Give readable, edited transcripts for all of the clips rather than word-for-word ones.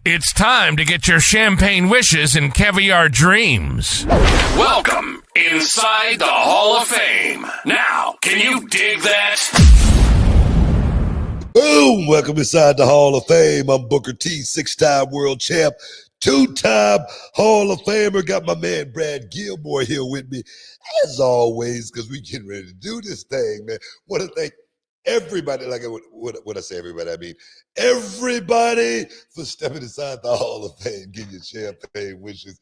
It's time to get your champagne wishes and caviar dreams. Welcome inside the Hall of Fame. Now, can you dig that? Boom! Welcome inside the Hall of Fame. I'm Booker T, 6-time world champ, 2-time Hall of Famer. Got my man Brad Gilmore here with me, as always, because we getting ready to do this thing, man. Want to thank everybody, like what I say everybody, I mean everybody for stepping inside the Hall of Fame, give you champagne wishes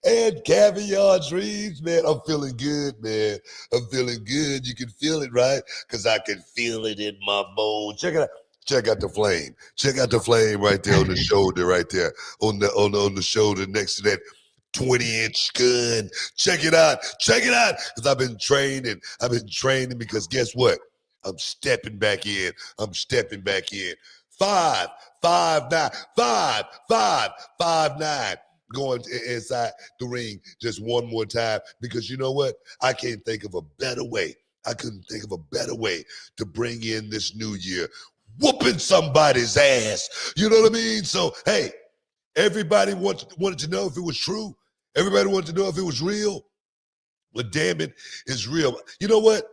and caviar dreams, man. I'm feeling good, man. I'm feeling good. You can feel it, right? Because I can feel it in my bones. Check it out. Check out the flame. Check out the flame right there on the shoulder, right there on the shoulder next to that 20-inch gun. Check it out. Check it out. Because I've been training. Because guess what? I'm stepping back in. I'm stepping back in. 5, 5, 9, 5, 5, 5, 9. Going inside the ring just one more time, because you know what? I can't think of a better way. I couldn't think of a better way to bring in this new year, whooping somebody's ass. You know what I mean? So, hey, everybody wanted to know if it was true. Everybody wanted to know if it was real. Well, damn it, it's real. You know what?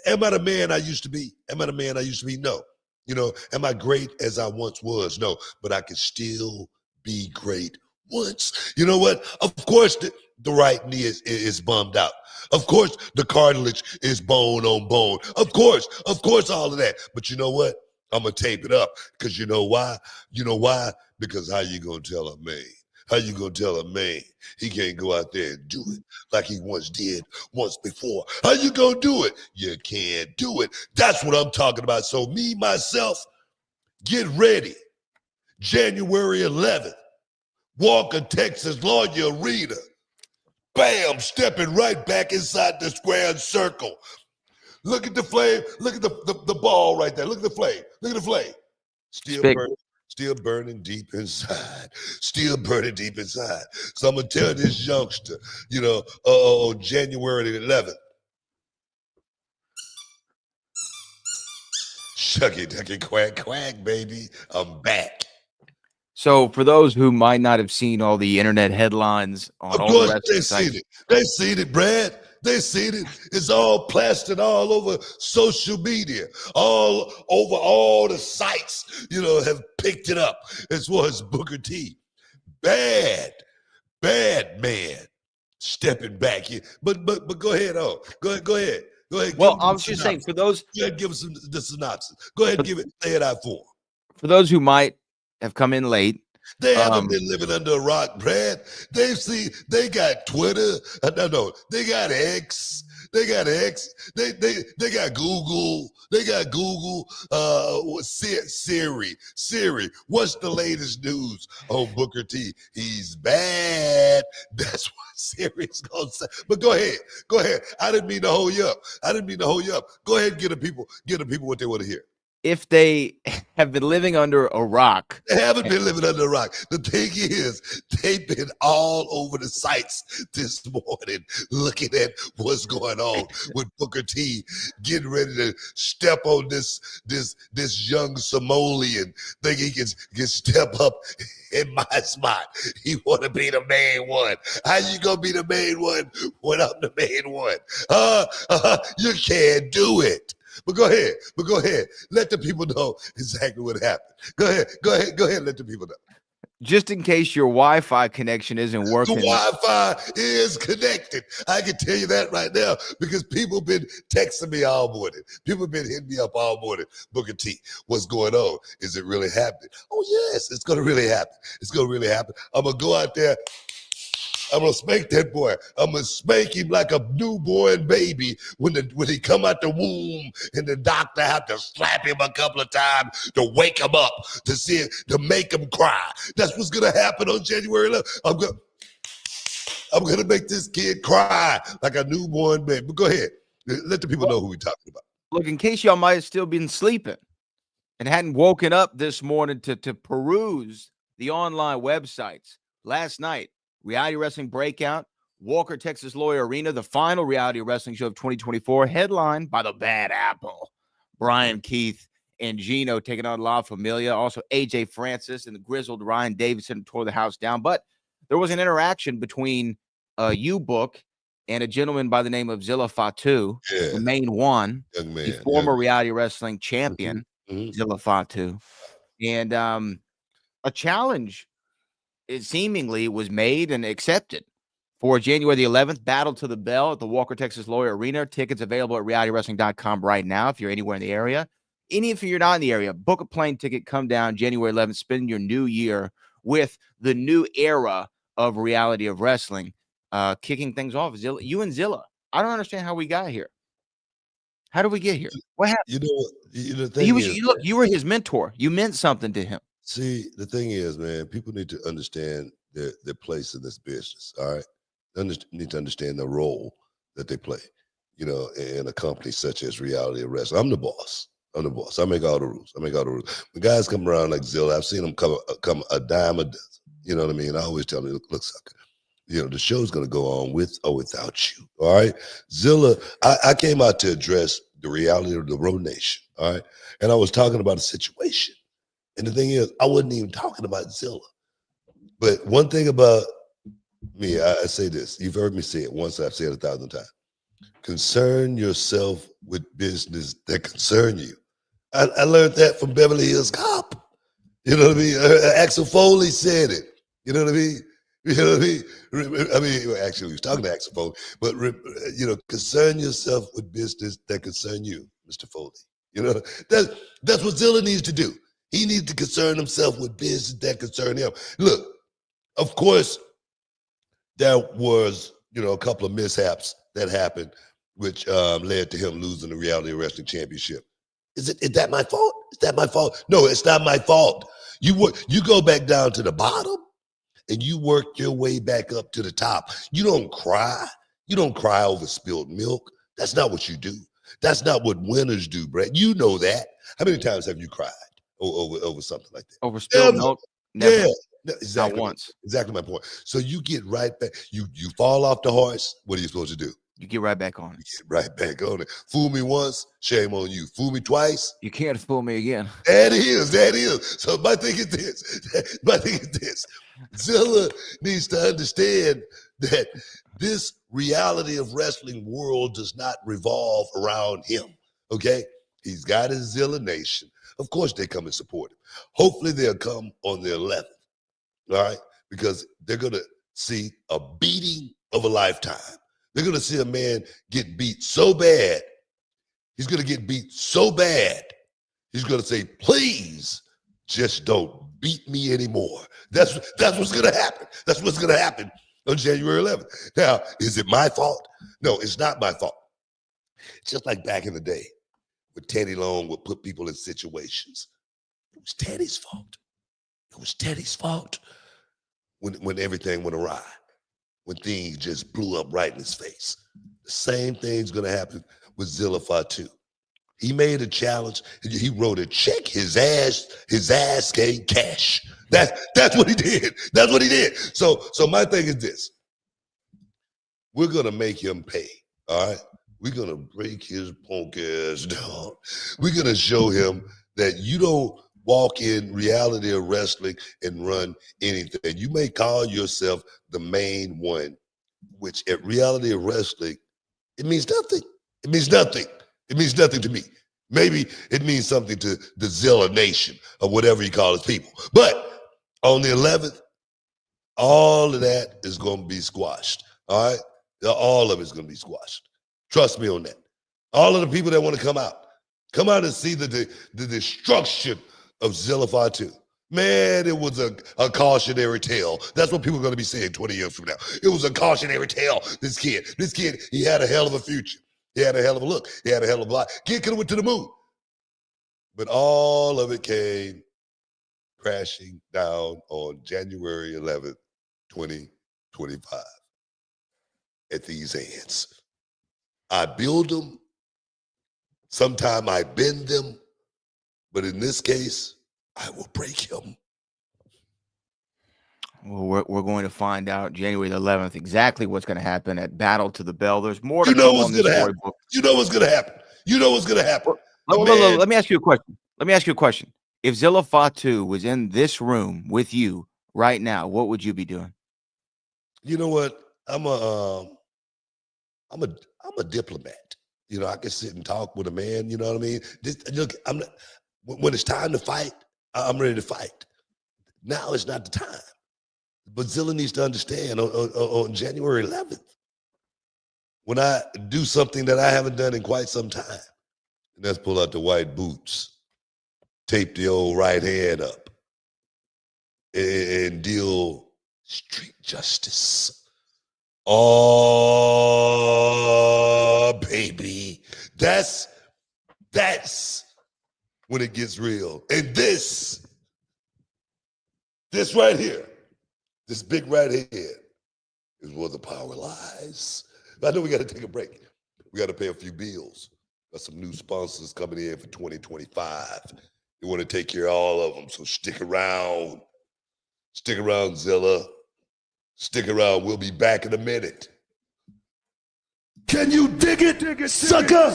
Am I the man I used to be? Am I the man I used to be? No. You know, am I great as I once was? No. But I can still be great once. You know what? Of course, the right knee is bummed out. Of course, the cartilage is bone on bone. Of course, all of that. But you know what? I'm going to tape it up, because you know why? You know why? Because how you going to tell a man? How you going to tell a man he can't go out there and do it like he once did once before? How you going to do it? You can't do it. That's what I'm talking about. So me, myself, get ready. January 11th, Walker, Texas, Lawyer Arena. Bam, stepping right back inside the square circle. Look at the flame. Look at the ball right there. Look at the flame. Look at the flame. Still burning deep inside. Still burning deep inside. So I'm going to tell this youngster, you know, January the 11th. Shucky ducky quack quack, baby. I'm back. So for those who might not have seen all the internet headlines on all the wrestling sites, they seen it, Brad. They seen it. It's all plastered all over social media, all over all the sites, you know, have picked it up as well as Booker T. Bad man stepping back here. But go ahead, Go ahead. Well, I was just saying, for those, go ahead, give us the synopsis. Go ahead, lay it out for them. For those who might have come in late, they haven't been living under a rock, Brad. They got Twitter. No, they got X. They got X. They got Google. They got Google. Siri. What's the latest news on Booker T? He's bad. That's what Siri's gonna say. But go ahead. I didn't mean to hold you up. Go ahead and get the people what they want to hear. if they have been living under a rock. They haven't been living under a rock. The thing is, they've been all over the sites this morning looking at what's going on with Booker T getting ready to step on this young Somalian, think he can step up in my spot. He want to be the main one. How you gonna be the main one when I'm the main one? You can't do it. But go ahead. Let the people know exactly what happened. Go ahead. Let the people know. Just in case your Wi-Fi connection isn't working. The Wi-Fi is connected. I can tell you that right now because people have been texting me all morning. People have been hitting me up all morning. Booker T, what's going on? Is it really happening? Oh, yes, it's going to really happen. It's going to really happen. I'm going to go out there. I'm gonna spank that boy. I'm gonna spank him like a newborn baby when he come out the womb and the doctor have to slap him a couple of times to wake him up to make him cry. That's what's gonna happen on January 11th. I'm gonna make this kid cry like a newborn baby. But go ahead, let the people know who we're talking about. Look, in case y'all might have still been sleeping and hadn't woken up this morning to peruse the online websites last night. Reality Wrestling Breakout, Walker, Texas Lawyer Arena, the final reality wrestling show of 2024, headlined by the Bad Apple, Brian Keith and Gino taking on La Familia. Also, AJ Francis and the grizzled Ryan Davidson tore the house down. But there was an interaction between U-Book and a gentleman by the name of Zilla Fatu, the main one, the former reality wrestling champion, Zilla Fatu. And a challenge it seemingly was made and accepted for January the 11th, Battle to the Bell at the Walker, Texas Lawyer Arena. Tickets available at realitywrestling.com right now if you're anywhere in the area. If you're not in the area, book a plane ticket, come down January 11th, spend your new year with the new era of reality of wrestling, kicking things off. Zilla, you and Zilla. I don't understand how we got here. How did we get here? What happened? The thing is, you were his mentor. You meant something to him. See, the thing is, man, people need to understand their place in this business. All right, they need to understand the role that they play. In a company such as Reality of Wrestling. I'm the boss. I make all the rules. When guys come around like Zilla, I've seen them come a dime a dozen. You know what I mean? I always tell them, look, sucker. The show's gonna go on with or without you. All right, Zilla. I came out to address the reality of the Road Nation. All right, and I was talking about a situation. And the thing is, I wasn't even talking about Zilla. But one thing about me, I say this. You've heard me say it once. I've said it 1,000 times. Concern yourself with business that concern you. I learned that from Beverly Hills Cop. You know what I mean? Axel Foley said it. You know what I mean? Actually, he was talking to Axel Foley. But, concern yourself with business that concern you, Mr. Foley. That's what Zilla needs to do. He needs to concern himself with business that concern him. Look, of course, there was, a couple of mishaps that happened, which led to him losing the Reality Wrestling Championship. Is that my fault? Is that my fault? No, it's not my fault. You go back down to the bottom and you work your way back up to the top. You don't cry. You don't cry over spilled milk. That's not what you do. That's not what winners do, Brett. You know that. How many times have you cried over something like that? Over spilled milk? Never. Yeah, exactly. Not once. Exactly my point. So you get right back. You fall off the horse. What are you supposed to do? You get right back on it. You get right back on it. Fool me once, shame on you. Fool me twice. You can't fool me again. That is. So my thing is this. Zilla needs to understand that this reality of wrestling world does not revolve around him. Okay? He's got his Zilla Nation. Of course they come and support him. Hopefully they'll come on the 11th. All right? Because they're going to see a beating of a lifetime. They're going to see a man get beat so bad. He's going to get beat so bad. He's going to say, please, just don't beat me anymore. That's what's going to happen. That's what's going to happen on January 11th. Now, is it my fault? No, it's not my fault. It's just like back in the day when Teddy Long would put people in situations. It was Teddy's fault. It was Teddy's fault when everything went awry. When things just blew up right in his face. The same thing's going to happen with Zilla Fatu. He made a challenge. He wrote a check. His ass gave cash. That's what he did. That's what he did. So my thing is this. We're gonna make him pay. All right. We're gonna break his punk ass down. We're gonna show him that you don't walk in reality of wrestling and run anything. You may call yourself the main one, which at reality of wrestling, it means nothing. It means nothing. It means nothing to me. Maybe it means something to the Zilla Nation or whatever you call his people. But on the 11th, all of that is going to be squashed. All right? All of it's going to be squashed. Trust me on that. All of the people that want to come out and see the destruction of Zilla Fatu. Man, it was a cautionary tale. That's what people are going to be saying 20 years from now. It was a cautionary tale. This kid, he had a hell of a future. He had a hell of a look. He had a hell of a life. Kid could have went to the moon. But all of it came crashing down on January 11th, 2025 at these hands. I build them. Sometime I bend them. But in this case, I will break him. Well, we're going to find out January the 11th exactly what's going to happen at Battle to the Bell. There's more to come on this storybook. You know what's going to happen. You know what's going to happen. Let me ask you a question. If Zilla Fatu was in this room with you right now, what would you be doing? You know what? I'm a diplomat. You know, I can sit and talk with a man. You know what I mean? Look, when it's time to fight, I'm ready to fight. Now is not the time. But Zilla needs to understand on January 11th, when I do something that I haven't done in quite some time, and that's pull out the white boots, tape the old right hand up, and deal street justice. Oh, baby. That's when it gets real. And this right here, this big right here is where the power lies. I know we got to take a break. We got to pay a few bills. Got some new sponsors coming in for 2025. We want to take care of all of them, so stick around. Stick around, Zilla. Stick around. We'll be back in a minute. Can you dig it, sucker?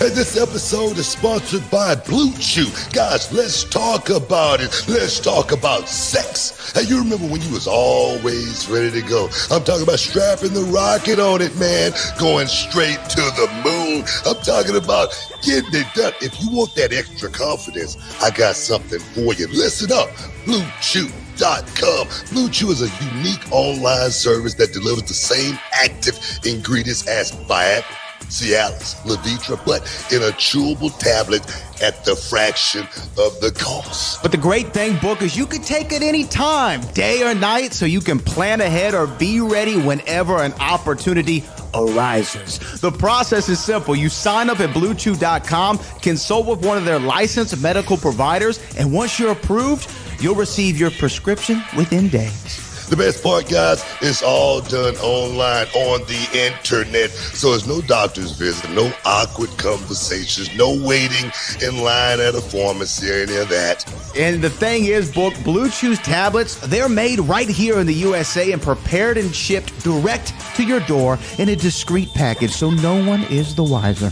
And this episode is sponsored by Blue Chew. Guys, let's talk about it. Let's talk about sex. Hey, you remember when you was always ready to go? I'm talking about strapping the rocket on it, man. Going straight to the moon. I'm talking about getting it done. If you want that extra confidence, I got something for you. Listen up. BlueChew.com. Blue Chew is a unique online service that delivers the same active ingredients as Viagra, Cialis, Levitra, but in a chewable tablet at the fraction of the cost. But the great thing, Book, is you can take it any time, day or night, so you can plan ahead or be ready whenever an opportunity arises. The process is simple. You sign up at BlueChew.com, consult with one of their licensed medical providers, and once you're approved, you'll receive your prescription within days. The best part, guys, it's all done online on the internet. So there's no doctor's visit, no awkward conversations, no waiting in line at a pharmacy or any of that. And the thing is, Book, Blue Chew's tablets, they're made right here in the USA and prepared and shipped direct to your door in a discreet package, so no one is the wiser.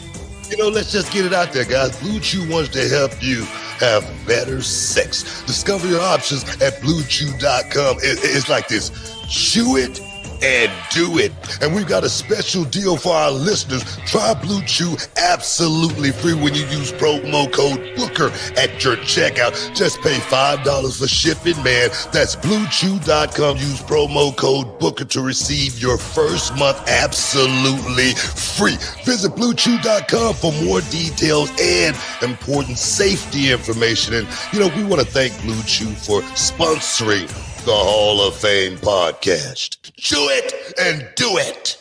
You know, let's just get it out there, guys. Blue Chew wants to help you have better sex. Discover your options at BlueChew.com. It's like this. Chew it and do it. And we've got a special deal for our listeners. Try Blue Chew absolutely free when you use promo code Booker at your checkout. Just pay $5 for shipping, man. That's BlueChew.com. Use promo code Booker to receive your first month absolutely free. Visit BlueChew.com for more details and important safety information. And, you know, we want to thank Blue Chew for sponsoring the Hall of Fame podcast. Chew it and do it.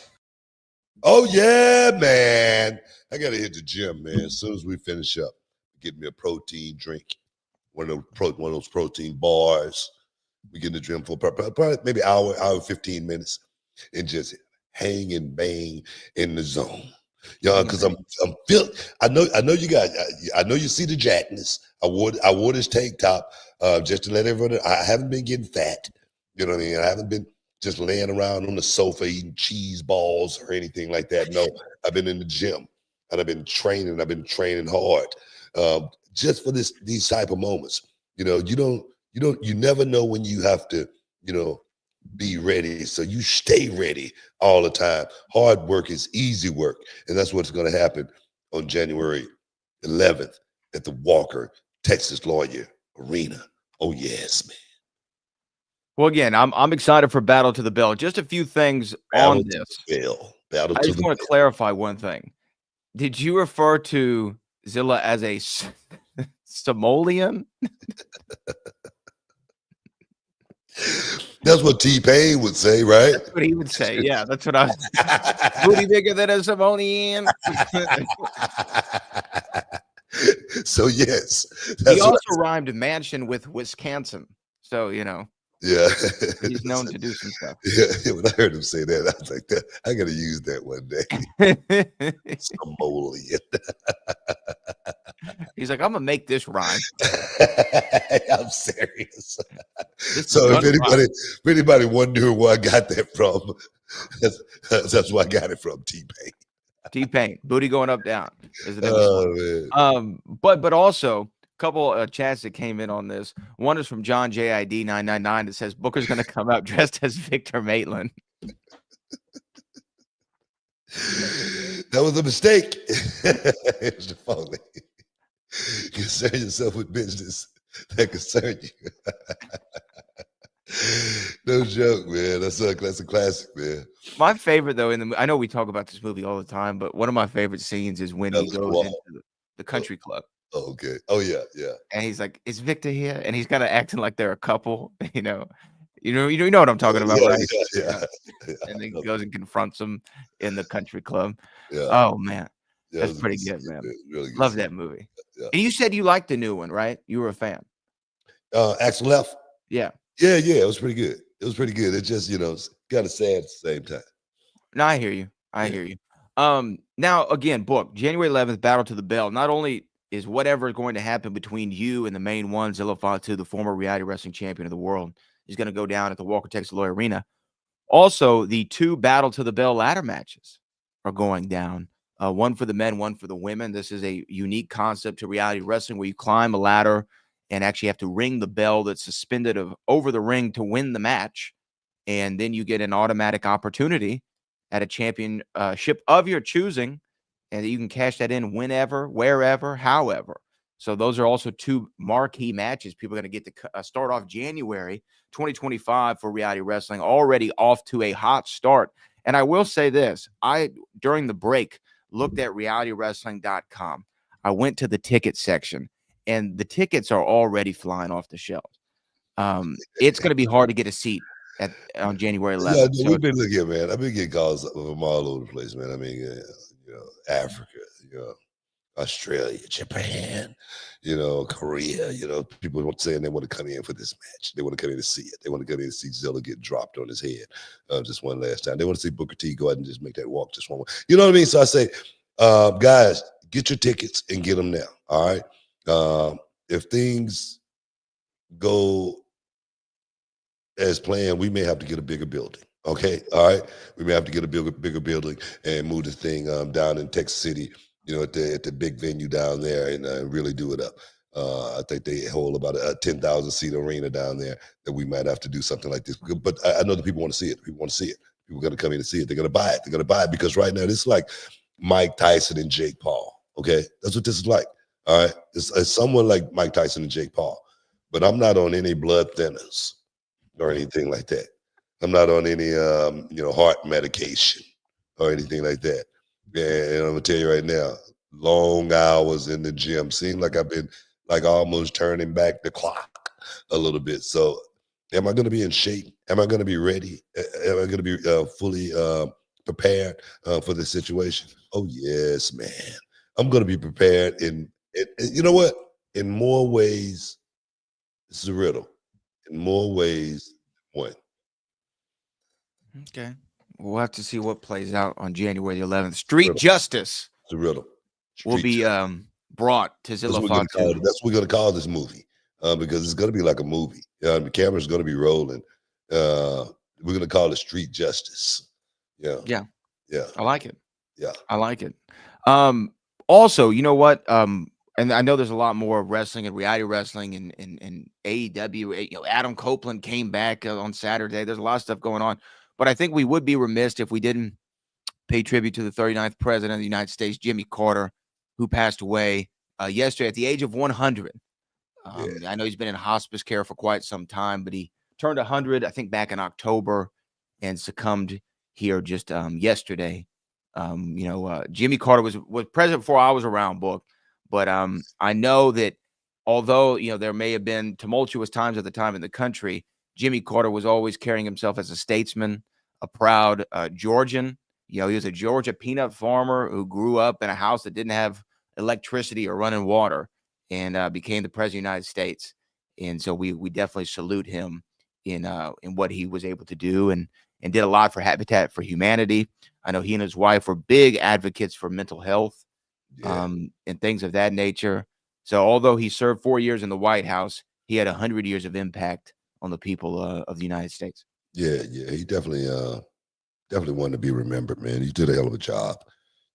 Oh, yeah, man. I got to hit the gym, man. As soon as we finish up, get me a protein drink, one of those protein bars. We get in the gym for probably maybe hour, 15 minutes, and just hang and bang in the zone. Yeah, because I'm feel. I know you guys. I know you see the jackness. I wore this tank top just to let everyone know. I haven't been getting fat. You know what I mean? I haven't been just laying around on the sofa eating cheese balls or anything like that. No, I've been in the gym and I've been training. I've been training hard just for these type of moments. You never know when you have to. Be ready. So you stay ready all the time. Hard work is easy work. And that's what's going to happen on January 11th at the Walker Texas Lawyer Arena. Oh, yes, man. Well, again, I'm excited for Battle to the Bell. Just a few things Battle on to this. the bell. Battle I to just the want to bell. clarify one thing. Did you refer to Zilla as a Somalian? That's what T-Pain would say, right? That's what he would say. Yeah, that's what I was. Booty bigger than a Somalian. So, yes, He that's what also rhymed mansion with Wisconsin. So, yeah. he's known to do some stuff. Yeah, when I heard him say that, I was like, I gotta use that one day. Somalian. He's like, I'm gonna make this rhyme. I'm serious. This is So gonna rhyme. if anybody wondering where I got that from, that's where I got it from. T-Pain. T-Pain, booty going up down is the name of the Oh song. But also a couple chats that came in on this. One is from John JID 999 that says Booker's gonna come out dressed as Victor Maitland. that was a mistake. It's the phone. Concern yourself with business that concern you. No joke, man. That's a classic, man. My favorite though, I know we talk about this movie all the time, but one of my favorite scenes is when he goes into the country club. Oh, okay. Oh yeah, yeah. And he's like, "Is Victor here?" And he's kind of acting like they're a couple, you know what I'm talking about, right? Yeah. And then he goes and confronts him in the country club. Yeah. Oh man, Yeah, that's pretty good, man. Really good. Love that movie. Yeah. And you said you liked the new one, right? You were a fan. Axel Left. Yeah. Yeah. It was pretty good. It just, it's kind of sad at the same time. No, I hear you. I hear you. Now again, book January 11th, Battle to the Bell. Not only is whatever is going to happen between you and the main one, Zilla Fatu, the former reality wrestling champion of the world, is going to go down at the Walker Texas Lawyer Arena. Also, the 2 Battle to the Bell ladder matches are going down. One for the men, one for the women. This is a unique concept to reality wrestling where you climb a ladder and actually have to ring the bell that's suspended over the ring to win the match. And then you get an automatic opportunity at a championship of your choosing, and you can cash that in whenever, wherever, however. So those are also 2 marquee matches. People are going to get to start off January 2025 for reality wrestling, already off to a hot start. And I will say this, during the break, looked at realitywrestling.com. I went to the ticket section, and the tickets are already flying off the shelves. It's going to be hard to get a seat on January 11th. Yeah, we've been looking, man. I've been getting calls from all over the place, man. I mean, Africa, Australia, Japan, Korea, people saying they want to come in for this match. They want to come in to see it. They want to come in to see Zilla get dropped on his head just one last time. They want to see Booker T go out and just make that walk just one more. You know what I mean? So I say, guys, get your tickets and get them now. All right. If things go as planned, we may have to get a bigger building. Okay. All right. We may have to get a bigger building and move the thing down in Texas City, at the big venue down there and really do it up. I think they hold about a 10,000 seat arena down there that we might have to do something like this. But I know the people want to see it. People want to see it. People are going to come in and see it. They're going to buy it. They're going to buy it because right now this is like Mike Tyson and Jake Paul. Okay. That's what this is like. All right. It's someone like Mike Tyson and Jake Paul, but I'm not on any blood thinners or anything like that. I'm not on any, heart medication or anything like that. And I'm gonna tell you right now, long hours in the gym. Seems like I've been like almost turning back the clock a little bit. So, am I gonna be in shape? Am I gonna be ready? Am I gonna be fully prepared for this situation? Oh yes, man. I'm gonna be prepared in you know what? In more ways, this is a riddle. In more ways than one. Okay. We'll have to see what plays out on January the 11th. Street Riddle. justice It's a riddle. will Street be justice. brought to That's Zilla what we're gonna call Fatu. it. That's what we're gonna call this movie, because it's gonna be like a movie. The camera's gonna be rolling. We're gonna call it Street Justice. Yeah, Yeah, yeah, I like it. yeah. I like it. Also, you know what? And I know there's a lot more wrestling and reality wrestling and AEW. Adam Copeland came back on Saturday. There's a lot of stuff going on, but I think we would be remiss if we didn't pay tribute to the 39th president of the United States, Jimmy Carter, who passed away yesterday at the age of 100. Yeah. I know he's been in hospice care for quite some time, but he turned 100, I think, back in October, and succumbed here just yesterday. Jimmy Carter was president before I was around, book. But I know that although there may have been tumultuous times at the time in the country, Jimmy Carter was always carrying himself as a statesman, a proud Georgian. He was a Georgia peanut farmer who grew up in a house that didn't have electricity or running water, and became the president of the United States. And so we definitely salute him in what he was able to do, and did a lot for Habitat for Humanity. I know he and his wife were big advocates for mental health, Yeah. and things of that nature. So although he served 4 years in the White House, he had 100 years of impact on the people of the United States. Yeah, yeah, he definitely wanted to be remembered, man. He did a hell of a job,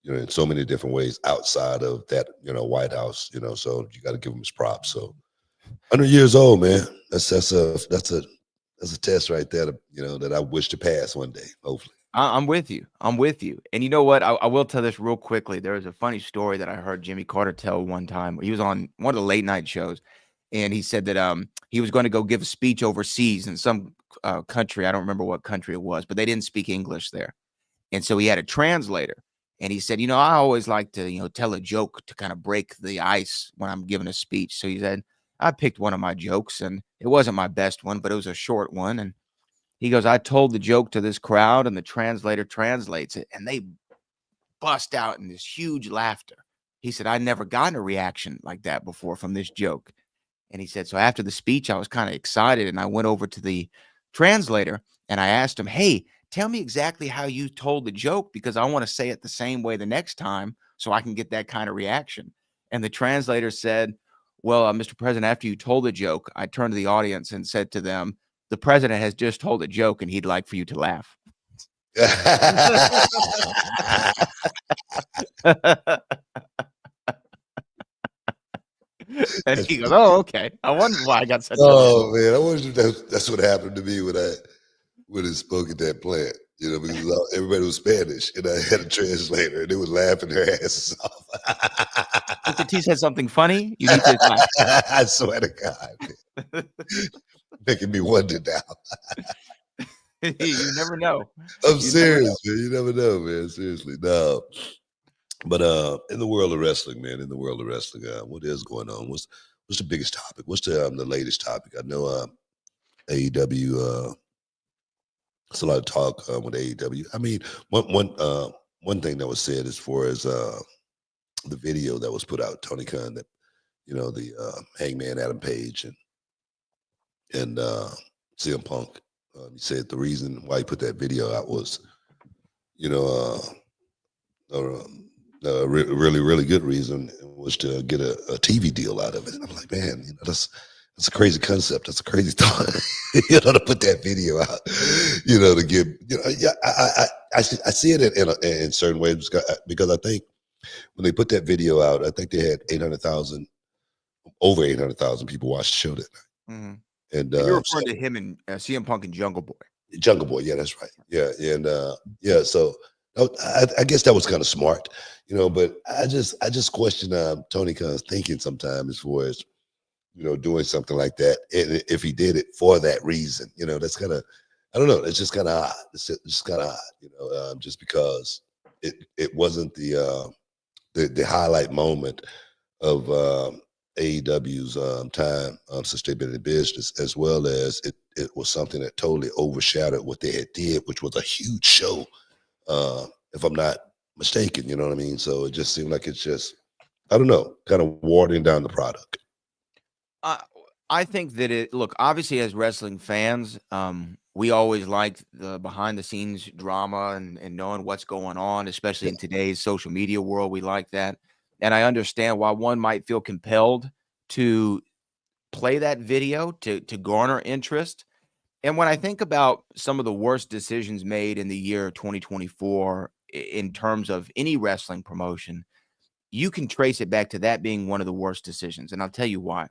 in so many different ways outside of that, White House, so you got to give him his props. So 100 years old, man. That's a test right there, that I wish to pass one day, hopefully. I'm with you. I'm with you. And you know what? I will tell this real quickly. There was a funny story that I heard Jimmy Carter tell one time. He was on one of the late night shows, and he said that he was going to go give a speech overseas in some country. I don't remember what country it was, but they didn't speak English there. And so he had a translator. And he said, I always like to, tell a joke to kind of break the ice when I'm giving a speech. So he said, I picked one of my jokes, and it wasn't my best one, but it was a short one. And he goes, I told the joke to this crowd, and the translator translates it, and they bust out in this huge laughter. He said, I'd never gotten a reaction like that before from this joke. And he said, so after the speech, I was kind of excited, and I went over to the translator, and I asked him, hey, tell me exactly how you told the joke, because I want to say it the same way the next time so I can get that kind of reaction. And the translator said, well, Mr. President, after you told the joke, I turned to the audience and said to them, the president has just told a joke, and he'd like for you to laugh. And he goes, oh, okay. I wonder why I got such Oh, man, I wonder if that's what happened to me when I spoke at that plant, because everybody was Spanish, and I had a translator, and they was laughing their asses off. Mr. T said something funny. You need to laugh. I swear to God, man. Making me wonder now. You never know. I'm serious, man. You never know, man. Seriously, no. But in the world of wrestling, man, what is going on? What's the biggest topic? What's the latest topic? I know AEW. It's a lot of talk with AEW. I mean, one thing that was said as far as the video that was put out, Tony Khan, that the Hangman Adam Page and CM Punk. He said the reason why he put that video out was, a really, really good reason was to get a TV deal out of it. And I'm like, man, that's a crazy concept. That's a crazy thought, to put that video out, to give, I see it in certain ways because I think when they put that video out, I think they had over 800,000 people watch the show that night. Mm-hmm. And you're referring to him and CM Punk and Jungle Boy. Jungle Boy, yeah, that's right. Yeah, and so I guess that was kind of smart, but I just question Tony Khan's thinking sometimes as far as doing something like that, and if he did it for that reason, that's kind of, I don't know, it's just kind of odd. It's just kind of odd, just because it wasn't the highlight moment of AEW's time since they've been in business, as well as it was something that totally overshadowed what they had did, which was a huge show, if I'm not mistaken, you know what I mean? So it just seemed like it's just, I don't know, kind of watering down the product. I think that look, obviously as wrestling fans, We always liked the behind the scenes drama and knowing what's going on, especially in today's social media world. We like that. And I understand why one might feel compelled to play that video to garner interest. And when I think about some of the worst decisions made in the year 2024 in terms of any wrestling promotion, you can trace it back to that being one of the worst decisions. And I'll tell you why.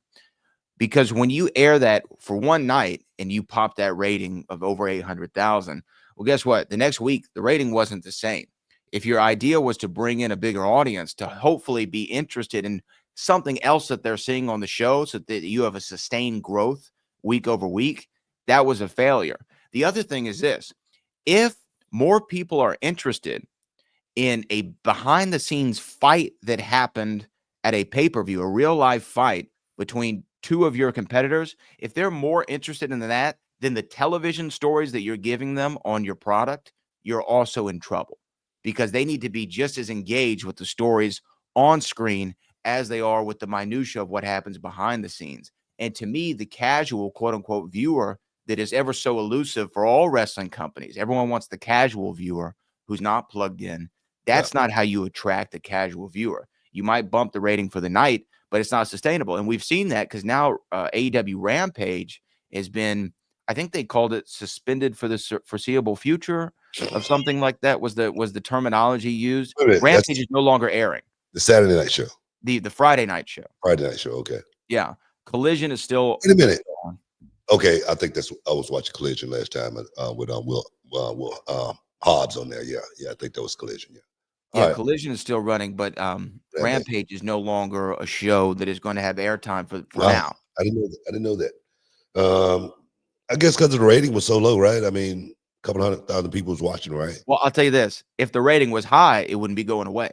Because when you air that for one night and you pop that rating of over 800,000, well, guess what? The next week, the rating wasn't the same. If your idea was to bring in a bigger audience to hopefully be interested in something else that they're seeing on the show so that you have a sustained growth week over week, that was a failure. The other thing is this: if more people are interested in a behind the scenes fight that happened at a pay-per-view, a real life fight between two of your competitors, if they're more interested in that than the television stories that you're giving them on your product, you're also in trouble, because they need to be just as engaged with the stories on screen as they are with the minutia of what happens behind the scenes. And to me, the casual quote unquote viewer that is ever so elusive for all wrestling companies, everyone wants the casual viewer who's not plugged in. That's not how you attract a casual viewer. You might bump the rating for the night, but it's not sustainable. And we've seen that because now AEW Rampage has been, I think they called it suspended for the foreseeable future of something like that was the terminology used. Rampage is no longer airing. The Saturday night show. The Friday night show. Friday night show, okay. Yeah. Collision is still. Wait a minute. Okay, I think I was watching Collision last time with Will Hobbs on there. Yeah, I think that was Collision. Yeah. Yeah, right. Collision is still running, but Rampage is no longer a show that is going to have airtime for now. I didn't know that. I guess because the rating was so low, right? I mean, a couple 100,000 people was watching, right? Well, I'll tell you this: if the rating was high, it wouldn't be going away.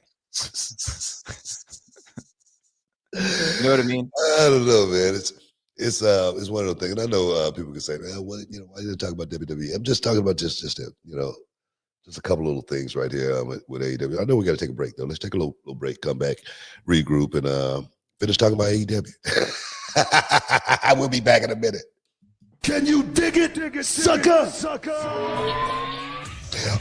You know what I mean? I don't know, man. It's one of those things. And I know people can say, "Well, why did you talk about WWE?" I'm just talking about just a couple little things right here with AEW. I know we got to take a break though. Let's take a little break, come back, regroup, and finish talking about AEW. I will be back in a minute. Can you dig it, sucker?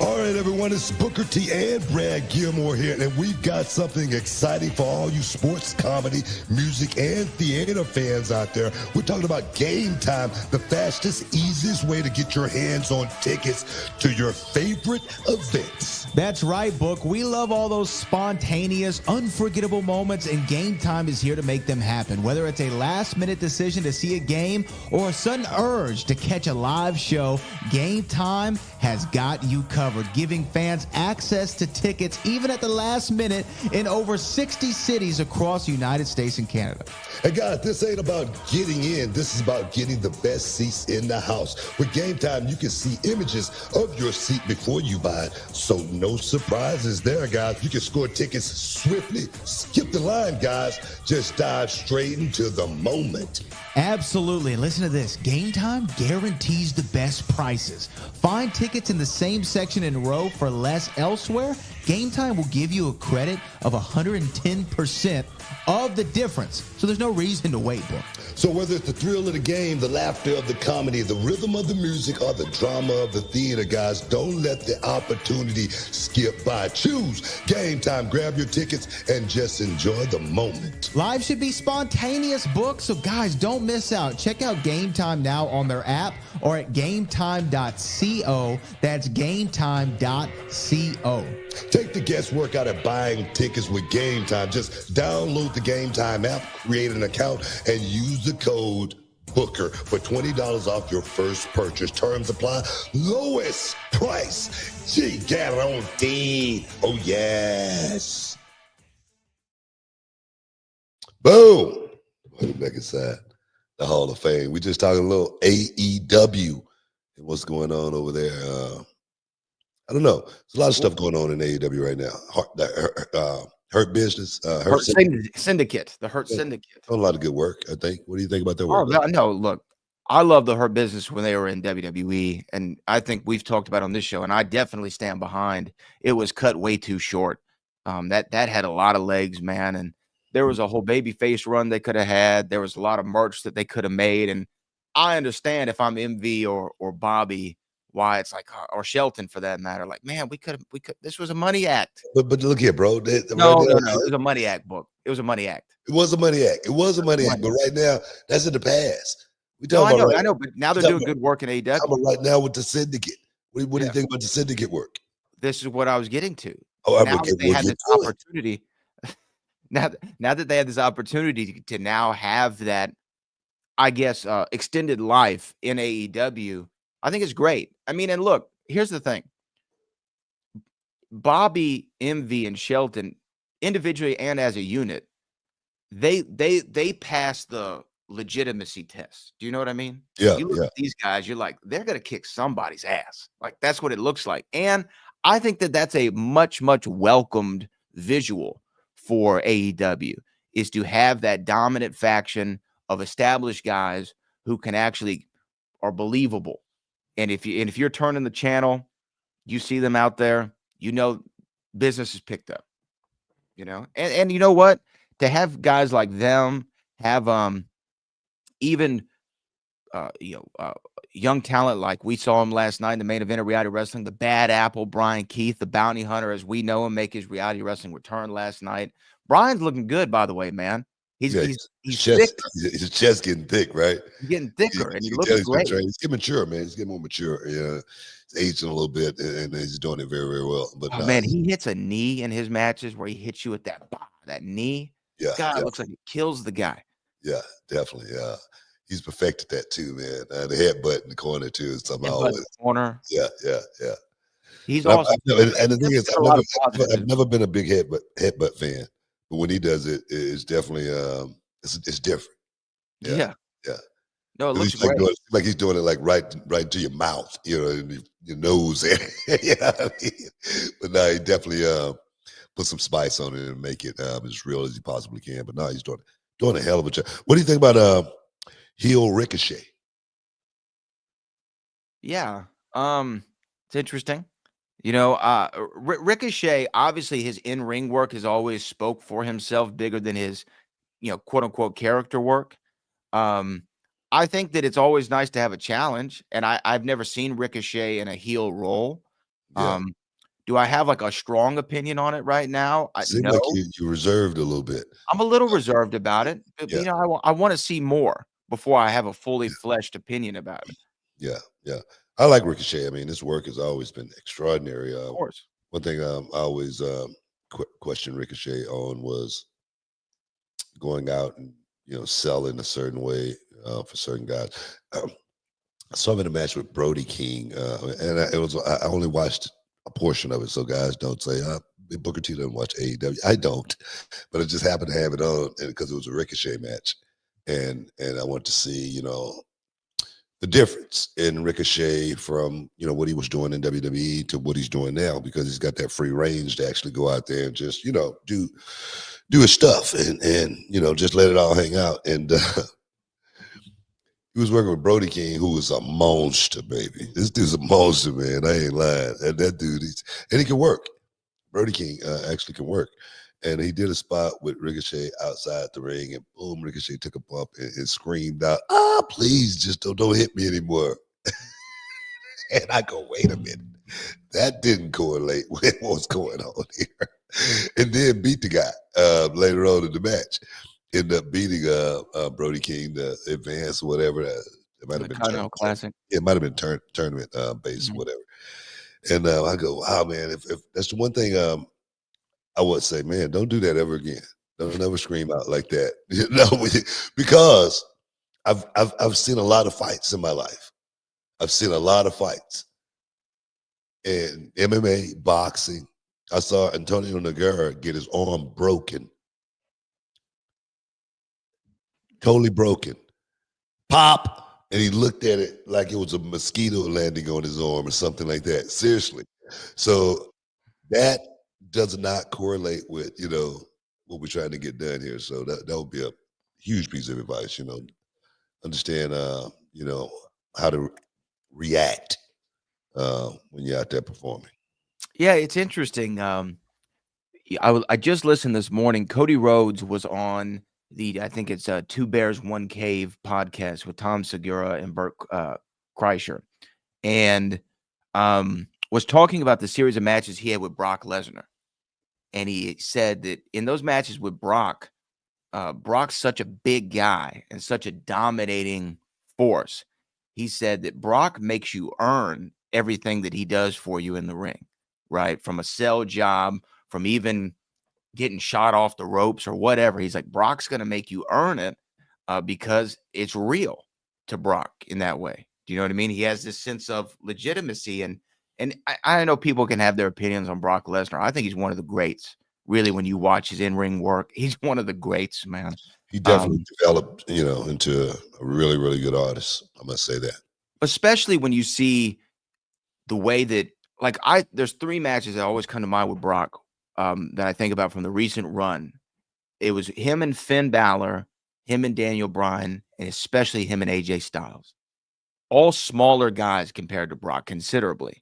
All right, everyone, it's Booker T and Brad Gilmore here, and we've got something exciting for all you sports, comedy, music, and theater fans out there. We're talking about Game Time, the fastest, easiest way to get your hands on tickets to your favorite events. That's right, Book. We love all those spontaneous, unforgettable moments, and Game Time is here to make them happen. Whether it's a last-minute decision to see a game or a sudden urge to catch a live show, Game Time has got you covered, giving fans access to tickets even at the last minute in over 60 cities across the United States and Canada. And guys, this ain't about getting in. This is about getting the best seats in the house. With Game Time, you can see images of your seat before you buy it. So no surprises there, guys. You can score tickets swiftly. Skip the line, guys. Just dive straight into the moment. Absolutely. And listen to this. Game Time guarantees the best prices. Find tickets in the same section in row for less elsewhere. Game Time will give you a credit of 110% of the difference. So there's no reason to wait, Book. So whether it's the thrill of the game, the laughter of the comedy, the rhythm of the music, or the drama of the theater, guys, don't let the opportunity skip by. Choose Game Time. Grab your tickets and just enjoy the moment. Live should be spontaneous, Book. So guys, don't miss out. Check out Game Time now on their app or at gametime.co. That's gametime.co. Take the guesswork out of buying tickets with Game Time. Just download the Game Time app, create an account, and use the code BOOKER for $20 off your first purchase. Terms apply. Lowest price. Guaranteed. Oh, yes. Boom. Back inside the Hall of Fame. We just talking a little AEW and what's going on over there. I don't know. There's a lot of stuff going on in AEW right now. Hurt Business. Hurt Syndicate. The Hurt Syndicate. A lot of good work, I think. What do you think about their work? Oh, no, look, I love the Hurt Business when they were in WWE, and I think we've talked about on this show, and I definitely stand behind. It was cut way too short. That had a lot of legs, man, and there was a whole babyface run they could have had. There was a lot of merch that they could have made, and I understand if I'm MV or Bobby why it's like, or Shelton for that matter, like, man, we could, this was a money act. But look here, bro. Right No, now, no, no. It was a money act book. It was a money act. it was a money act. It was a money act. But right now, that's in the past. We No, talking about I know, but now they're doing good work in AEW. talking about right now with the syndicate. What do you think about the syndicate work? This is what I was getting to. Oh, Now that they had this opportunity, now that they had this opportunity to now have that, I guess, extended life in AEW, I think it's great. I mean, and look, here's the thing. Bobby, MV, and Shelton, individually and as a unit, they pass the legitimacy test. Do you know what I mean? Yeah, You look at these guys, you're like, they're gonna kick somebody's ass. Like, that's what it looks like. And I think that that's a much, much welcomed visual for AEW, is to have that dominant faction of established guys who can actually are believable. And if you're turning the channel, you see them out there, you know, business is picked up, you know. And you know what? To have guys like them have even young talent like we saw him last night in the main event of reality wrestling, the Bad Apple, Brian Keith, the bounty hunter as we know him, make his reality wrestling return last night. Brian's looking good, by the way, man. He's thick. His chest getting thick, right? He's getting thicker, and he looks great. He's getting mature, man. He's getting more mature. Yeah, he's aging a little bit, and he's doing it very, very well. But man, he hits a knee in his matches where he hits you with that knee. Yeah, God, it looks like it kills the guy. Yeah, definitely. Yeah, he's perfected that too, man. The headbutt in the corner too is something always. Corner. Yeah. He's awesome. And the thing is, I've never been a big headbutt fan, but when he does it, it's definitely it's different. Yeah. No, it looks great. Like he's doing it like right to your mouth, you know, and your nose. You know what I mean? But no, he definitely put some spice on it and make it as real as he possibly can. But no, he's doing a hell of a job. What do you think about heel Ricochet? Yeah, it's interesting. You know, Ricochet, obviously his in-ring work has always spoke for himself bigger than his, quote unquote character work. I think that it's always nice to have a challenge, and I've never seen Ricochet in a heel role. Yeah. Do I have like a strong opinion on it right now? Seems no. like you reserved a little bit. I'm a little reserved about it. But, Yeah. I want to see more before I have a fully fleshed opinion about it. Yeah. I like Ricochet. I mean, his work has always been extraordinary. Of course. One thing I always questioned Ricochet on was going out and selling a certain way for certain guys. I saw him in a match with Brody King, and I only watched a portion of it. So guys, don't say Booker T doesn't watch AEW. I don't, but I just happened to have it on because it was a Ricochet match, and I want to see the difference in Ricochet from what he was doing in WWE to what he's doing now, because he's got that free range to actually go out there and just do his stuff and just let it all hang out. And he was working with Brody King, who is a monster, baby. This dude's a monster, man. I ain't lying. And that dude, he can work. Brody King actually can work. And he did a spot with Ricochet outside the ring, and boom, Ricochet took a bump and screamed out, please just don't hit me anymore. And I go, wait a minute. That didn't correlate with what's going on here. And then beat the guy later on in the match. Ended up beating Brody King to advance or whatever. It might have been Classic. It might have been tournament based, whatever. And I go, wow, man, if that's the one thing I would say, man, don't do that ever again. Don't ever scream out like that. Because I've seen a lot of fights in my life. I've seen a lot of fights in MMA, boxing. I saw Antonio Nogueira get his arm broken. Totally broken. Pop. And he looked at it like it was a mosquito landing on his arm or something like that. Seriously. So that does not correlate with, what we're trying to get done here. So that would be a huge piece of advice, understand, how to react when you're out there performing. Yeah, it's interesting. I just listened this morning. Cody Rhodes was on I think it's Two Bears, One Cave podcast with Tom Segura and Bert Kreischer. And was talking about the series of matches he had with Brock Lesnar. And he said that in those matches with Brock, Brock's such a big guy and such a dominating force. He said that Brock makes you earn everything that he does for you in the ring, right? From a sell job, from even getting shot off the ropes or whatever. He's like, Brock's going to make you earn it because it's real to Brock in that way. Do you know what I mean? He has this sense of legitimacy. And I know people can have their opinions on Brock Lesnar. I think he's one of the greats. Really, when you watch his in-ring work, he's one of the greats, man. He definitely developed, into a really, really good artist. I must say that. Especially when you see the way that, there's 3 matches that always come to mind with Brock that I think about from the recent run. It was him and Finn Balor, him and Daniel Bryan, and especially him and AJ Styles. All smaller guys compared to Brock considerably.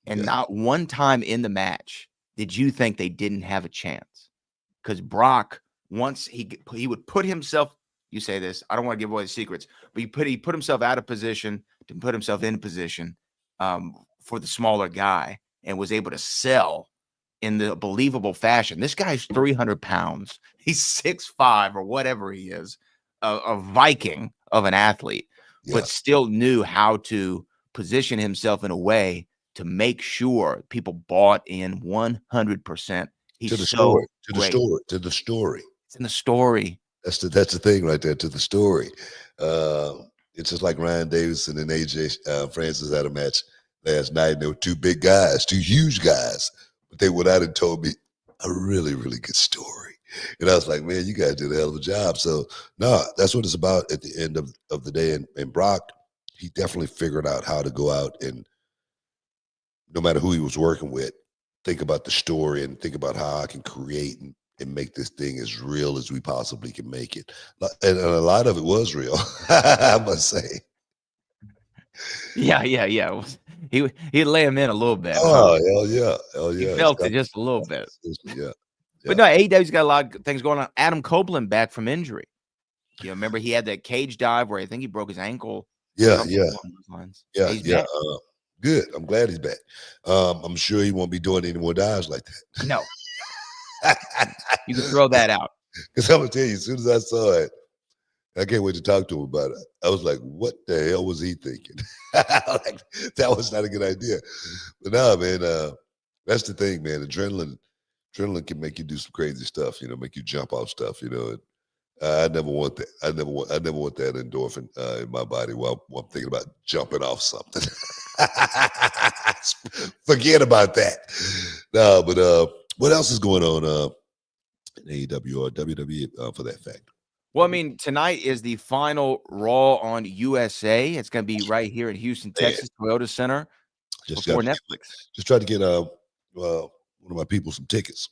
And not one time in the match did you think they didn't have a chance. Because Brock, once he would put himself, you say this, I don't want to give away the secrets, but he put himself out of position to put himself in position for the smaller guy and was able to sell in the believable fashion. This guy's 300 pounds. He's 6'5" or whatever he is, a Viking of an athlete, but still knew how to position himself in a way to make sure people bought in 100%. He's to the so story, to the story. It's in the story. That's the thing right there, to the story. It's just like Ryan Davison and AJ Francis had a match last night. And they were 2 big guys, 2 huge guys, but they went out and told me a really, really good story. And I was like, man, you guys did a hell of a job. So no, that's what it's about at the end of the day. And Brock, he definitely figured out how to go out and, no matter who he was working with, think about the story and think about how I can create and make this thing as real as we possibly can make it. And a lot of it was real, I must say. Yeah. He'd lay him in a little bit. Oh, hell yeah. He felt it just a little bit. Yeah. But no, AEW's got a lot of things going on. Adam Copeland back from injury. Remember he had that cage dive where I think he broke his ankle. Yeah. Good. I'm glad he's back. I'm sure he won't be doing any more dives like that. No. You can throw that out. Because I'm going to tell you, as soon as I saw it, I can't wait to talk to him about it. I was like, what the hell was he thinking? That was not a good idea. But no, man, that's the thing, man. Adrenaline can make you do some crazy stuff, make you jump off stuff, and I never want that. I never want that endorphin in my body while I'm thinking about jumping off something. Forget about that. No, but what else is going on in AEW or WWE for that fact? Well, I mean, tonight is the final Raw on USA. It's going to be right here in Houston, Texas, Toyota Center before Netflix. Just try to get one of my people some tickets.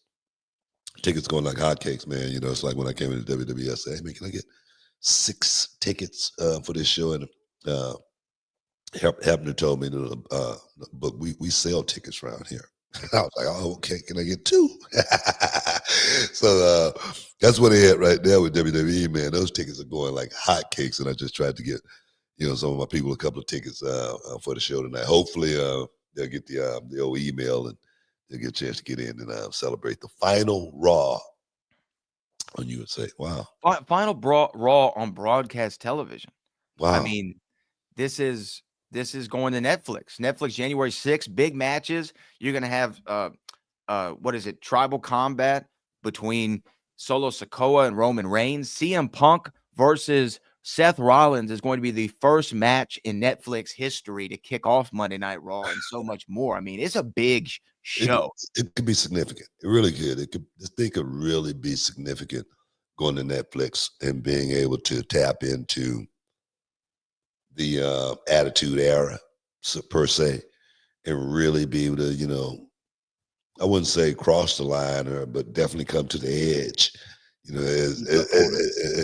Tickets going like hotcakes, man. It's like when I came into WWE, I said, hey, man, can I get 6 tickets for this show? And Hebner told me, but we sell tickets around here. I was like, oh, okay, can I get 2? So that's what they had right there with WWE, man. Those tickets are going like hotcakes, and I just tried to get, some of my people a couple of tickets for the show tonight. Hopefully, they'll get the old email and they'll get a chance to get in and celebrate the final Raw on USA. Wow. Final Raw on broadcast television. Wow. I mean, this is going to Netflix. Netflix, January 6th, big matches. You're going to have, Tribal Combat between Solo Sikoa and Roman Reigns. CM Punk versus Seth Rollins is going to be the first match in Netflix history to kick off Monday Night Raw and so much more. I mean, it's a big show. It could be significant. It really could. This thing could really be significant going to Netflix and being able to tap into the Attitude Era, per se, and really be able to, I wouldn't say cross the line, but definitely come to the edge,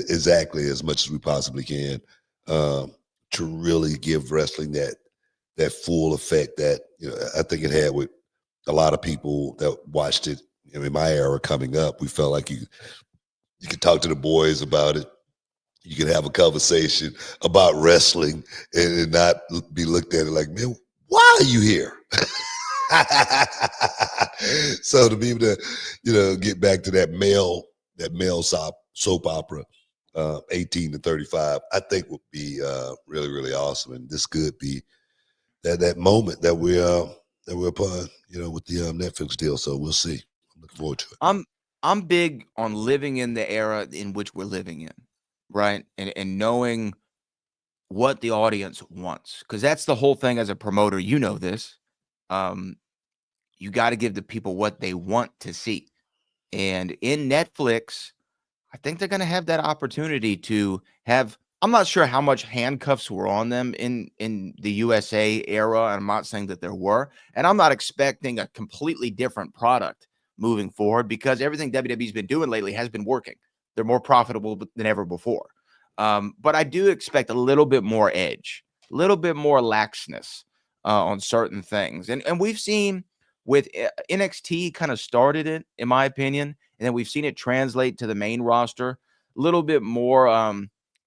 exactly as much as we possibly can, to really give wrestling that full effect that I think it had with a lot of people that watched it. In my era coming up, we felt like you could talk to the boys about it. You can have a conversation about wrestling and not be looked at it like, man, why are you here? So to be able to, get back to that male soap opera, 18 to 35, I think would be really, really awesome. And this could be that moment that we're upon, with the Netflix deal. So we'll see. I'm looking forward to it. I'm big on living in the era in which we're living in, right? And knowing what the audience wants, because that's the whole thing as a promoter. You know this. You got to give the people what they want to see. And in Netflix, I think they're going to have that opportunity to have. I'm not sure how much handcuffs were on them in the USA era. I'm not saying that there were, and I'm not expecting a completely different product moving forward because everything WWE's been doing lately has been working. They're more profitable than ever before. But I do expect a little bit more edge, a little bit more laxness on certain things. And we've seen with NXT kind of started it, in my opinion, and then we've seen it translate to the main roster a little bit more. I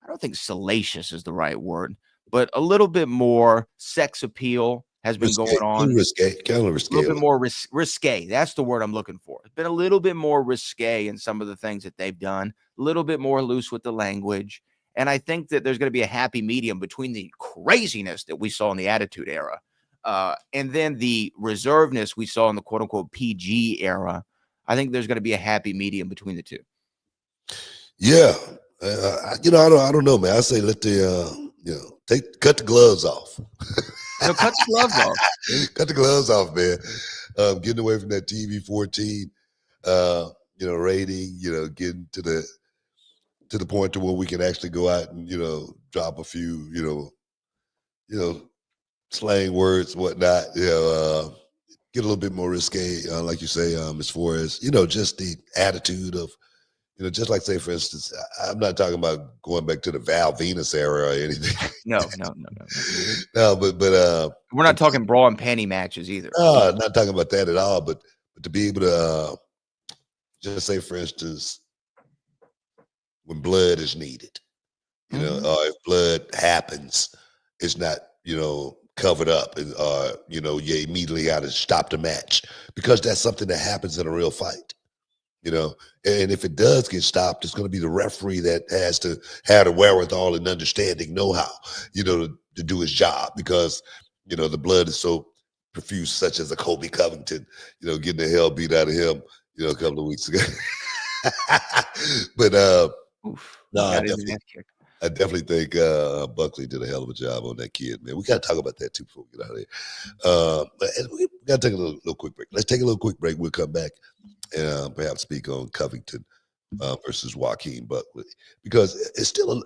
don't think salacious is the right word, but a little bit more sex appeal has been going on. Kind of risque. A little bit more risque. That's the word I'm looking for. It's been a little bit more risque in some of the things that they've done, a little bit more loose with the language. And I think that there's going to be a happy medium between the craziness that we saw in the Attitude Era and then the reservedness we saw in the quote unquote PG era. I think there's going to be a happy medium between the two. Yeah. I don't know, man. I say let the, cut the gloves off. Cut the gloves off. Cut the gloves off, man. Getting away from that TV 14, rating, getting to the point to where we can actually go out and, drop a few, slang words, whatnot, get a little bit more risque, like you say, as far as, just the attitude of, just like say, for instance, I'm not talking about going back to the Val Venus era or anything. No. No, but we're not talking bra and panty matches either. No, not talking about that at all. But to be able to just say, for instance, when blood is needed, or if blood happens, it's not, covered up, and you immediately got to stop the match because that's something that happens in a real fight. And if it does get stopped, it's going to be the referee that has to have the wherewithal and understanding, know-how, to do his job because, the blood is so profuse, such as a Kobe Covington, getting the hell beat out of him, a couple of weeks ago. But I definitely think Buckley did a hell of a job on that kid, man. We got to talk about that too before we get out of here. And we got to take a little quick break. Let's take a little quick break. We'll come back and perhaps speak on Covington versus Joaquin Buckley because it's still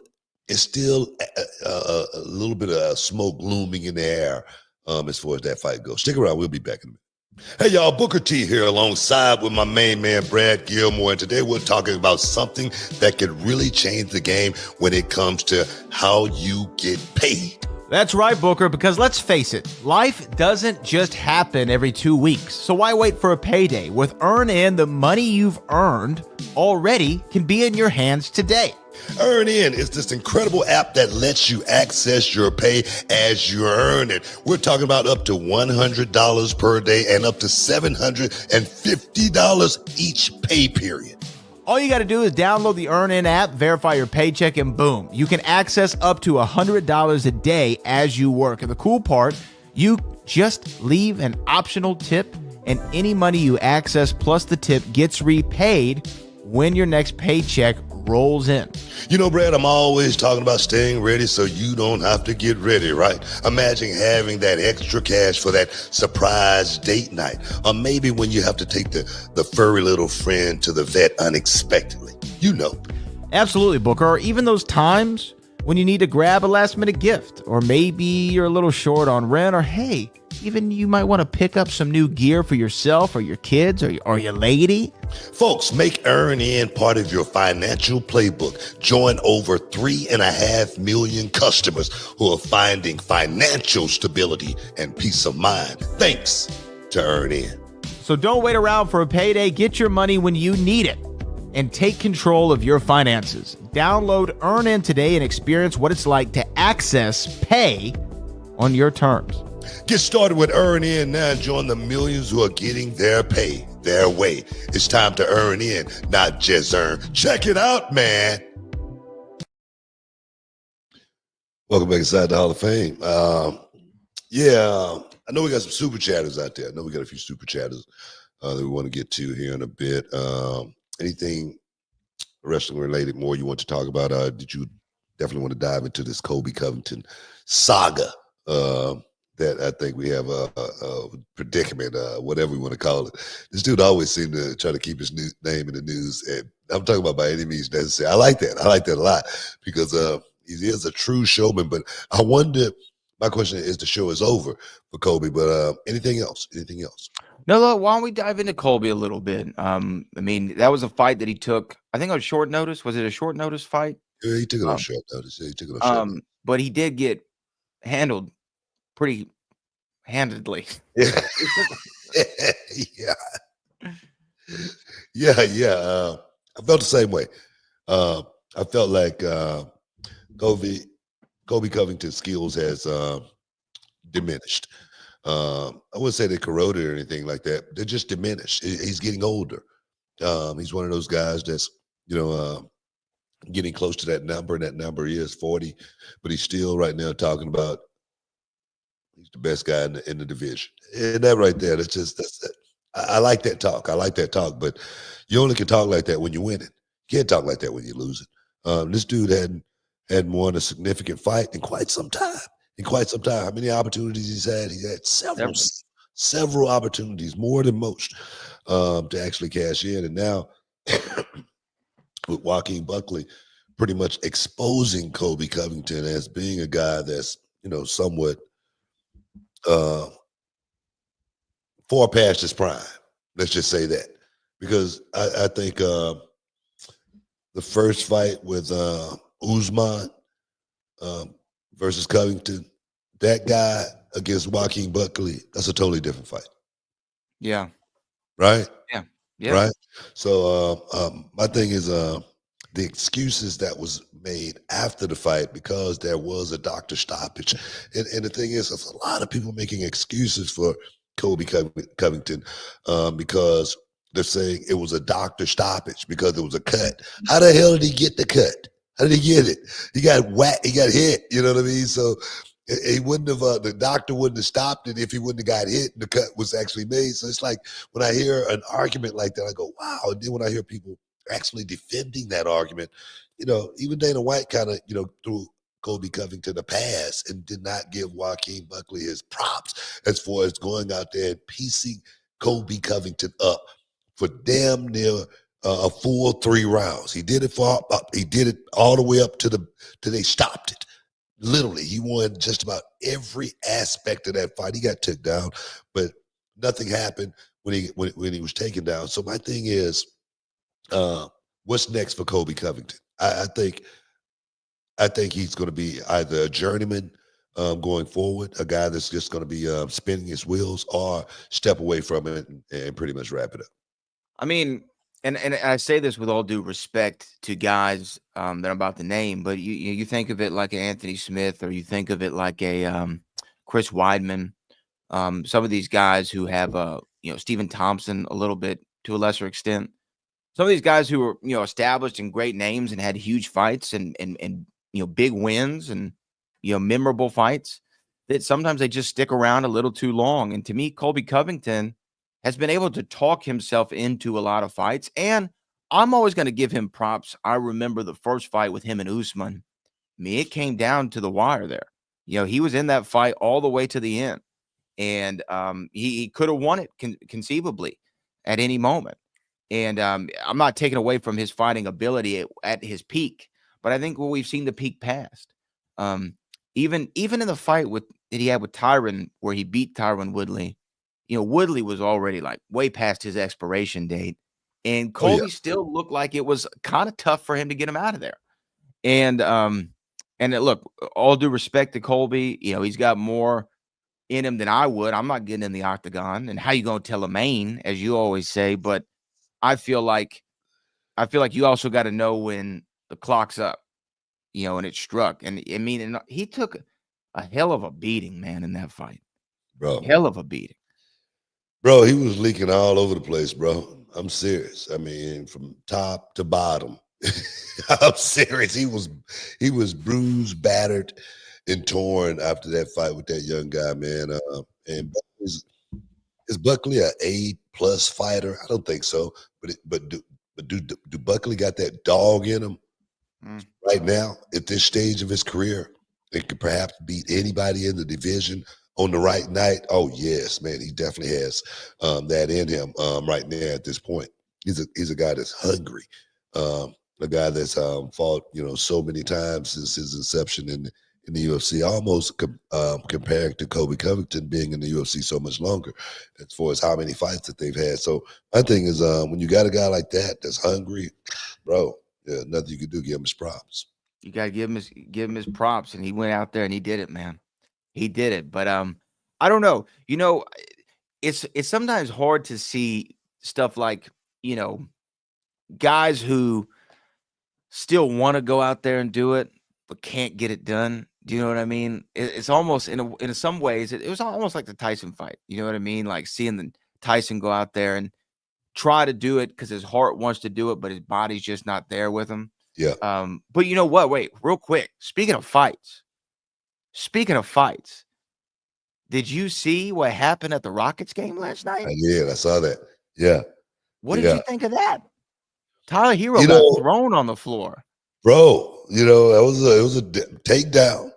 a little bit of smoke looming in the air as far as that fight goes. Stick around. We'll be back in a minute. Hey, y'all, Booker T here alongside with my main man, Brad Gilmore. And today we're talking about something that could really change the game when it comes to how you get paid. That's right, Booker, because let's face it, life doesn't just happen every 2 weeks. So why wait for a payday? With EarnIn, the money you've earned already can be in your hands today. EarnIn is this incredible app that lets you access your pay as you earn it. We're talking about up to $100 per day and up to $750 each pay period. All you got to do is download the EarnIn app, verify your paycheck, and boom, you can access up to $100 a day as you work. And the cool part, you just leave an optional tip, and any money you access plus the tip gets repaid when your next paycheck rolls in. Brad, I'm always talking about staying ready so you don't have to get ready, right? Imagine having that extra cash for that surprise date night, or maybe when you have to take the furry little friend to the vet unexpectedly. Absolutely, Booker. Or even those times when you need to grab a last minute gift, or maybe you're a little short on rent, or hey, even you might want to pick up some new gear for yourself or your kids or your lady. Folks, make EarnIn part of your financial playbook. Join over 3.5 million customers who are finding financial stability and peace of mind thanks to EarnIn. So don't wait around for a payday. Get your money when you need it and take control of your finances. Download EarnIn today and experience what it's like to access pay on your terms. Get started with Earn In now and join the millions who are getting their pay their way. It's time to earn in, not just earn. Check it out, man. Welcome back inside the Hall of Fame. I know we got some super chatters out there. I know we got a few super chatters that we want to get to here in a bit. Anything wrestling related more you want to talk about? Did you definitely want to dive into this Colby Covington saga? That I think we have a predicament, whatever we want to call it. This dude always seemed to try to keep his name in the news, and I'm talking about by any means necessary. I like that. I like that a lot because he is a true showman. But I wonder. My question is, the show is over for Colby, but anything else? Anything else? No, look, why don't we dive into Colby a little bit? I mean, that was a fight that he took, I think on short notice. Was it a short notice fight? Yeah, he took it on short notice. Yeah, he took it on short notice. But he did get handled pretty handedly. Yeah. Yeah. I felt the same way. I felt like Colby Covington's skills has diminished. I wouldn't say they corroded or anything like that. They're just diminished. He's getting older. He's one of those guys that's, getting close to that number, and that number is 40, but he's still right now talking about he's the best guy in the division. And that right there, that's it. I like that talk. I like that talk, but you only can talk like that when you win it. You can't talk like that when you lose it. This dude hadn't won a significant fight in quite some time. How many opportunities he's had? He had several opportunities, more than most, to actually cash in. And now with Joaquin Buckley pretty much exposing Colby Covington as being a guy that's, somewhat far past his prime. Let's just say that. Because I think the first fight with Usman versus Covington, that guy against Joaquin Buckley, that's a totally different fight. Yeah. Right? Yeah. Right? So my thing is the excuses that was made after the fight because there was a doctor stoppage. And the thing is, there's a lot of people making excuses for Colby Covington because they're saying it was a doctor stoppage because it was a cut. How the hell did he get the cut? How did he get it? He got whacked. He got hit. You know what I mean? So he wouldn't have. The doctor wouldn't have stopped it if he wouldn't have got hit and the cut was actually made. So it's like when I hear an argument like that, I go, "Wow!" And then when I hear people actually defending that argument, even Dana White kind of, threw Colby Covington a pass and did not give Joaquin Buckley his props as far as going out there and piecing Colby Covington up for damn near a full 3 rounds. He did it he did it all the way up to they stopped it. Literally, he won just about every aspect of that fight. He got took down, but nothing happened when he was taken down. So my thing is, what's next for Colby Covington? I think he's going to be either a journeyman going forward, a guy that's just going to be spinning his wheels, or step away from it and pretty much wrap it up. I mean, and I say this with all due respect to guys that I'm about to name, but you think of it like an Anthony Smith, or you think of it like a Chris Weidman. Some of these guys who have Stephen Thompson a little bit to a lesser extent. Some of these guys who were established and great names and had huge fights and big wins and memorable fights, that sometimes they just stick around a little too long. And to me, Colby Covington has been able to talk himself into a lot of fights, and I'm always going to give him props. I remember the first fight with him and Usman. I mean, it came down to the wire there. He was in that fight all the way to the end, and he could have won it conceivably at any moment. And I'm not taking away from his fighting ability at his peak, but I think we've seen the peak past. Even in the fight that he had with Tyron, where he beat Tyron Woodley, Woodley was already like way past his expiration date, and Colby still looked like it was kind of tough for him to get him out of there. And look, all due respect to Colby, he's got more in him than I would. I'm not getting in the octagon, and how you gonna tell a main, as you always say, but I feel like you also got to know when the clock's up, and it struck. And I mean, he took a hell of a beating, man, in that fight. bro. Hell of a beating. Bro, he was leaking all over the place, bro. I'm serious. I mean, from top to bottom. I'm serious. He was bruised, battered, and torn after that fight with that young guy, man. And is Buckley a A+ fighter? I don't think so. But do Buckley got that dog in him right now at this stage of his career? It could perhaps beat anybody in the division on the right night. Oh yes, man, he definitely has that in him right now at this point. He's a guy that's hungry, a guy that's fought so many times since his inception in the UFC, almost compared to Kobe Covington being in the UFC so much longer, as far as how many fights that they've had. So my thing is, when you got a guy like that that's hungry, bro, yeah, nothing you can do. Give him his props. You gotta give him his props, and he went out there and he did it, man. He did it. But I don't know. It's sometimes hard to see stuff like guys who still want to go out there and do it but can't get it done. Do you know what I mean? It's almost in some ways it was almost like the Tyson fight. You know what I mean? Like seeing the Tyson go out there and try to do it because his heart wants to do it, but his body's just not there with him. Yeah. But you know what? Wait, real quick. Speaking of fights, did you see what happened at the Rockets game last night? I did. I saw that. Yeah. What did you think of that? Tyler Hero You got know- thrown on the floor. Bro, it was a takedown.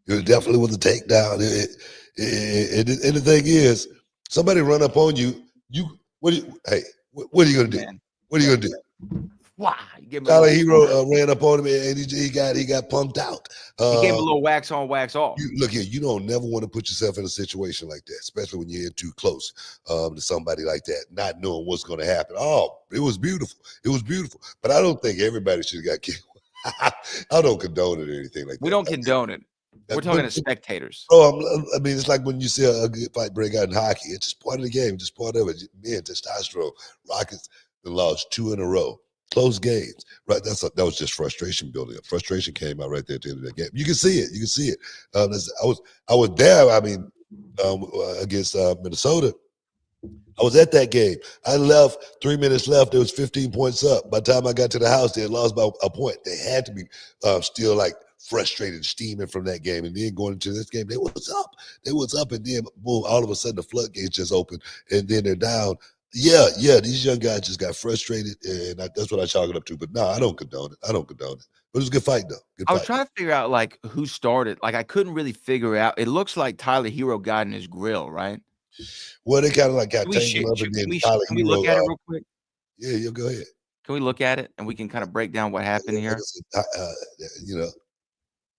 It definitely was a takedown. And the thing is, somebody run up on you. What are you gonna do? Man. What are you gonna do? Wow, you give him Tyler Hero ran up on him and he got pumped out. he gave him a little wax on, wax off. Look here, you don't never want to put yourself in a situation like that, especially when you're in too close to somebody like that, not knowing what's going to happen. Oh, it was beautiful. It was beautiful. But I don't think everybody should have got killed. I don't condone it or anything like that. We don't condone it. We're talking to spectators. Bro, I mean, it's like when you see a good fight break out in hockey. It's just part of the game, just part of it. Man, testosterone. Rockets lost 2 in a row. Close games, right? That was just frustration building up. Frustration came out right there at the end of that game. You can see it. You can see it. I was there. I mean, against Minnesota. I was at that game. I left 3 minutes left. There was 15 points up. By the time I got to the house, they had lost by a point. They had to be still like frustrated, steaming from that game. And then going into this game, they was up. They was up, and then boom, all of a sudden the floodgates just opened, and then they're down. Yeah, these young guys just got frustrated, and that's what I chalk it up to. But no, I don't condone it. But it was a good fight, though. Good I was fight. trying to figure out like who started. Like I couldn't really figure out. It looks like Tyler Hero got in his grill, right? Well, they kind of like got Can we, tangled up, and then can we Tyler look Hero. at it real quick? Yeah, go ahead. Can we look at it and we can kind of break down what happened here?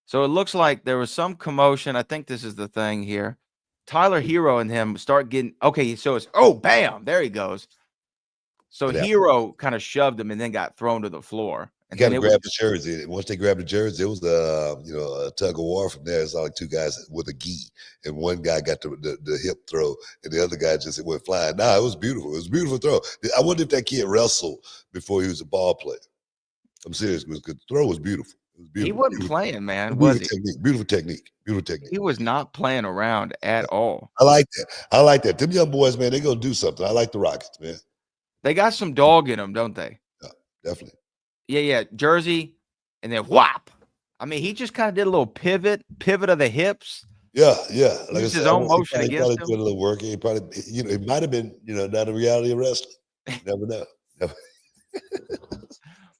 So it looks like there was some commotion. I think this is the thing here. Tyler Hero and him start getting okay. So it's bam, there he goes. So Hero kind of shoved him and then got thrown to the floor. And got to grab the jersey. Once they grabbed the jersey, it was a tug of war from there. It's like 2 guys with a gi, and one guy got the hip throw, and the other guy just went flying. Nah, it was beautiful. It was a beautiful throw. I wonder if that kid wrestled before he was a ball player. I'm serious, because the throw was beautiful. It was beautiful. He wasn't playing, man. Was he? Beautiful technique. He was not playing around at all. I like that. Them young boys, man, they're gonna do something. I like the Rockets, man. They got some dog in them, don't they? Yeah, definitely. Yeah. Jersey, and then whop. I mean, he just kind of did a little pivot of the hips. Yeah. Like his own motion he against him. Did a little work. He probably, it might have been, not a reality of wrestling. You never know.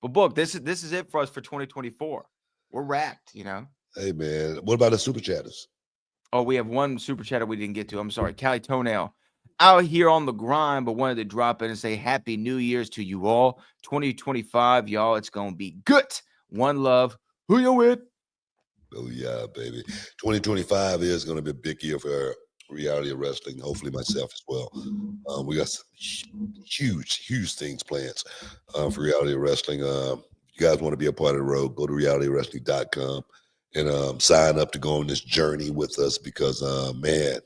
But Book, this is it for us for 2024. We're wrapped, Hey man, what about the super chatters? Oh, we have one super chatter we didn't get to. I'm sorry, Cali Toenail. Out here on the grind, but wanted to drop in and say Happy New Year's to you all. 2025, y'all, it's gonna be good. One love. Who you with? Oh yeah, baby. 2025 is gonna be a big year for reality of wrestling. Hopefully myself as well. We got some huge things planned for reality of wrestling. If you guys want to be a part of the road, go to realitywrestling.com and sign up to go on this journey with us, because man,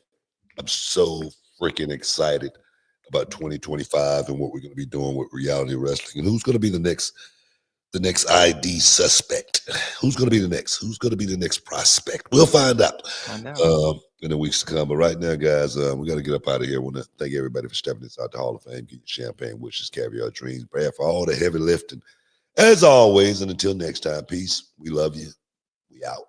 I'm so freaking excited about 2025 and what we're going to be doing with reality wrestling, and who's going to be the next ID suspect. Who's going to be the next prospect? We'll find out. in the weeks to come. But right now, guys, we got to get up out of here. I want to thank everybody for stepping inside the Hall of Fame. Get your champagne wishes, caviar dreams, Brad, for all the heavy lifting. As always, and until next time, peace. We love you. We out.